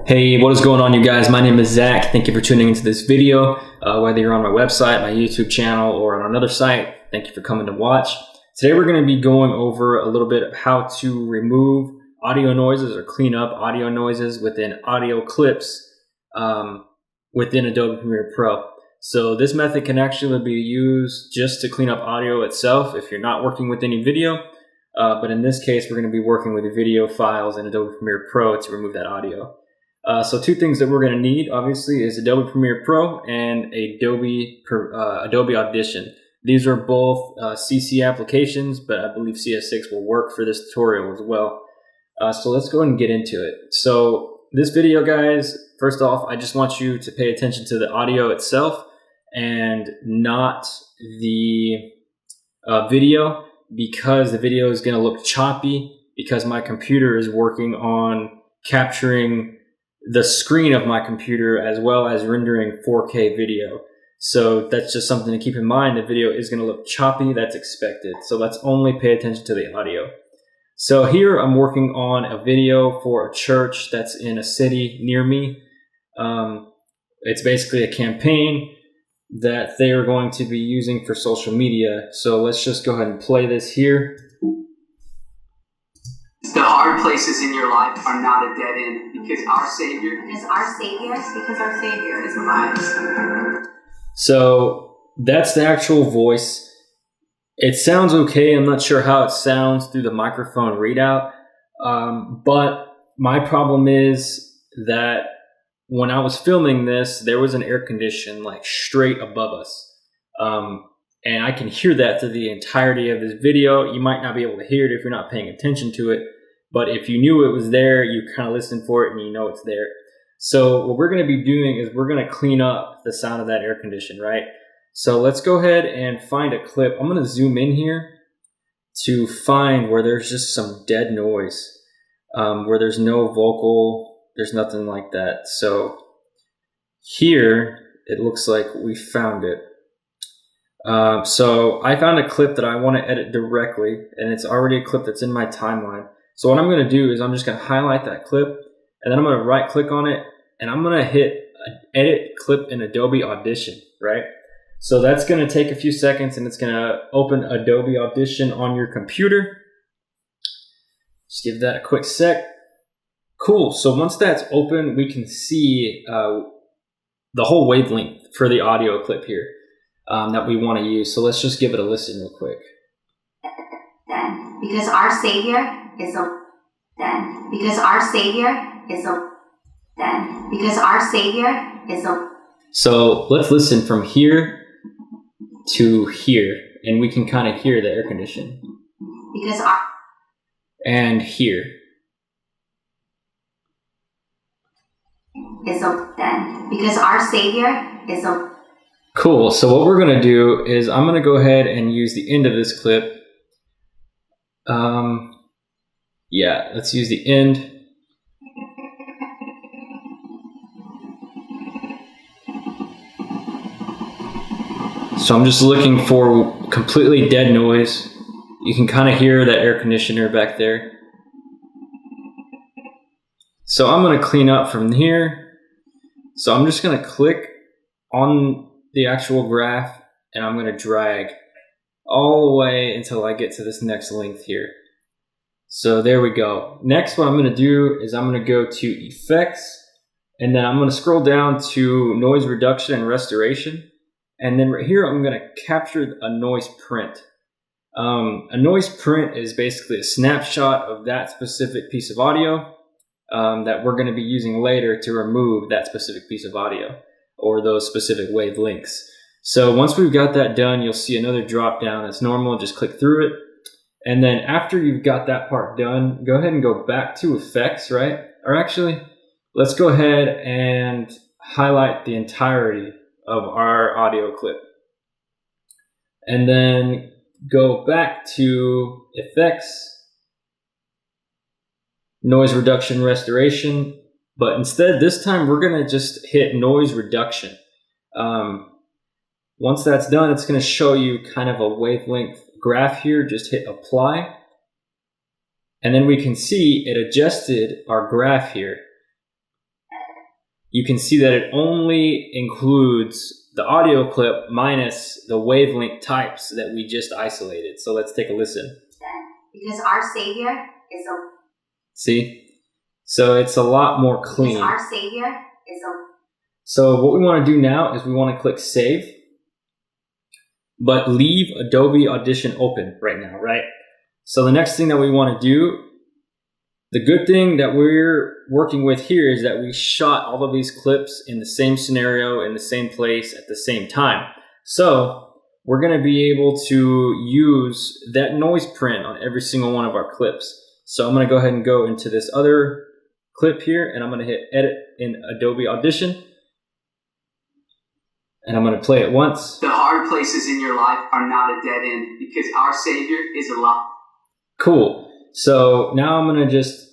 Hey, what is going on, you guys? My name is Zach. Thank you for tuning into this video. Whether you're on my website, my YouTube channel, or on another site, thank you for coming to watch. Today we're going to be going over a little bit of how to remove audio noises or clean up audio noises within audio clips within Adobe Premiere Pro. So this method can actually be used just to clean up audio itself if you're not working with any video. But in this case, we're going to be working with the video files in Adobe Premiere Pro to remove that audio. So two things that we're going to need, obviously, is Adobe Premiere Pro and Adobe Audition. These are both CC applications, but I believe CS6 will work for this tutorial as well. So let's go ahead and get into it. So this video, guys, first off, I just want you to pay attention to the audio itself and not the video, because the video is going to look choppy because my computer is working on capturing the screen of my computer as well as rendering 4K video. So that's just something to keep in mind. The video is going to look choppy. That's expected. So let's only pay attention to the audio. So here I'm working on a video for a church that's in a city near me. It's basically a campaign that they are going to be using for social media. So let's just go ahead and play this here. The hard places in your life are not a dead end because our Savior is alive. So that's the actual voice. It sounds okay. I'm not sure how it sounds through the microphone readout. But my problem is that when I was filming this, there was an air condition like straight above us. And I can hear that through the entirety of this video. You might not be able to hear it if you're not paying attention to it. But if you knew it was there, you kind of listen for it and you know it's there. So what we're going to be doing is we're going to clean up the sound of that air condition, right? So let's go ahead and find a clip. I'm going to zoom in here to find where there's just some dead noise, where there's no vocal, there's nothing like that. So here it looks like we found it. So I found a clip that I want to edit directly, and it's already a clip that's in my timeline. So what I'm going to do is I'm just going to highlight that clip, and then I'm going to right click on it, and I'm going to hit edit clip in Adobe Audition, right? So that's going to take a few seconds, and it's going to open Adobe Audition on your computer. Just give that a quick sec. Cool. So once that's open, we can see the whole wavelength for the audio clip here that we want to use. So let's just give it a listen real quick. Because our Savior is a So let's listen from here to here, and we can kind of hear the air condition. And here. Because our Savior is a... Cool. So what we're going to do is I'm going to go ahead and use the end of this clip. Yeah, let's use the end. So I'm just looking for completely dead noise. You can kind of hear that air conditioner back there. So I'm going to clean up from here. So I'm just going to click on the actual graph, and I'm going to drag all the way until I get to this next length here. So there we go. Next, what I'm going to do is I'm going to go to Effects, and then I'm going to scroll down to Noise Reduction and Restoration. And then right here, I'm going to capture a noise print. A noise print is basically a snapshot of that specific piece of audio that we're going to be using later to remove that specific piece of audio or those specific wavelengths. So once we've got that done, you'll see another drop down that's normal. Just click through it. And then after you've got that part done, go ahead and go back to Effects, right? Or actually, let's go ahead and highlight the entirety of our audio clip. And then go back to Effects, Noise Reduction Restoration. But instead, this time, we're going to just hit Noise Reduction. Once that's done, it's going to show you kind of a wavelength graph here. Just hit Apply. And then we can see it adjusted our graph here. you can see that it only includes the audio clip minus the wavelength types that we just isolated. So let's take a listen. Because our Savior is a... See? So it's a lot more clean. Because our Savior is a... So what we want to do now is we want to click Save, but leave Adobe Audition open right now, right? So the next thing that we want to do, the good thing that we're working with here is that we shot all of these clips in the same scenario, in the same place, at the same time. So we're going to be able to use that noise print on every single one of our clips. So I'm going to go ahead and go into this other clip here, and I'm going to hit Edit in Adobe Audition. And I'm going to play it once. The hard places in your life are not a dead end because our Savior is alive. Cool. So now I'm going to just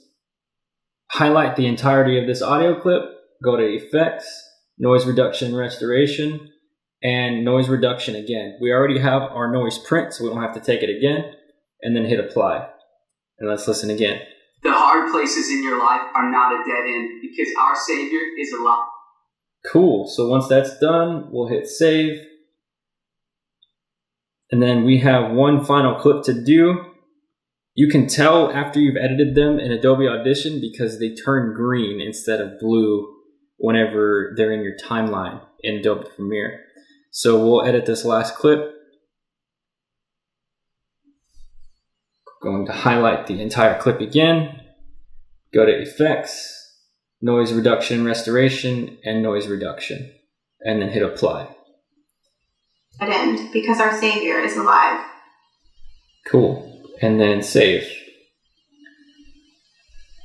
highlight the entirety of this audio clip, go to Effects, Noise Reduction Restoration, and Noise Reduction again. We already have our noise print, so we don't have to take it again, and then hit Apply. And let's listen again. The hard places in your life are not a dead end because our Savior is alive. Cool. So once that's done, we'll hit Save. And then we have one final clip to do. You can tell after you've edited them in Adobe Audition because they turn green instead of blue whenever they're in your timeline in Adobe Premiere. So we'll edit this last clip. Going to highlight the entire clip again. Go to Effects, Noise Reduction Restoration, and Noise Reduction. And then hit Apply. Dead end because our Savior is alive. Cool. And then save.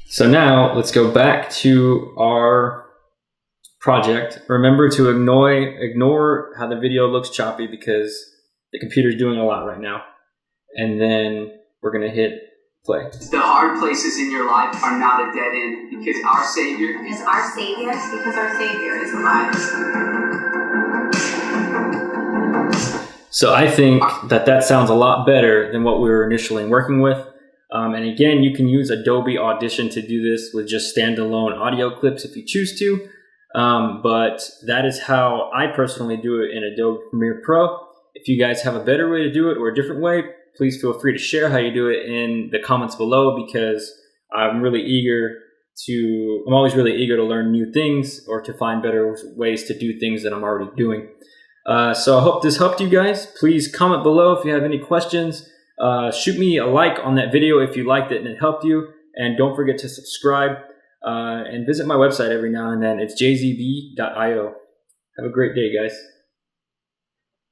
So now let's go back to our project. Remember to ignore how the video looks choppy because the computer's doing a lot right now. And then we're going to hit play. The hard places in your life are not a dead end because our Savior is alive. So I think that sounds a lot better than what we were initially working with. And again, you can use Adobe Audition to do this with just standalone audio clips if you choose to. But that is how I personally do it in Adobe Premiere Pro. If you guys have a better way to do it or a different way, please feel free to share how you do it in the comments below because I'm always really eager to learn new things or to find better ways to do things that I'm already doing. So I hope this helped you guys. Please comment below if you have any questions. Shoot me a like on that video if you liked it and it helped you. And don't forget to subscribe and visit my website every now and then. It's jzb.io. Have a great day, guys.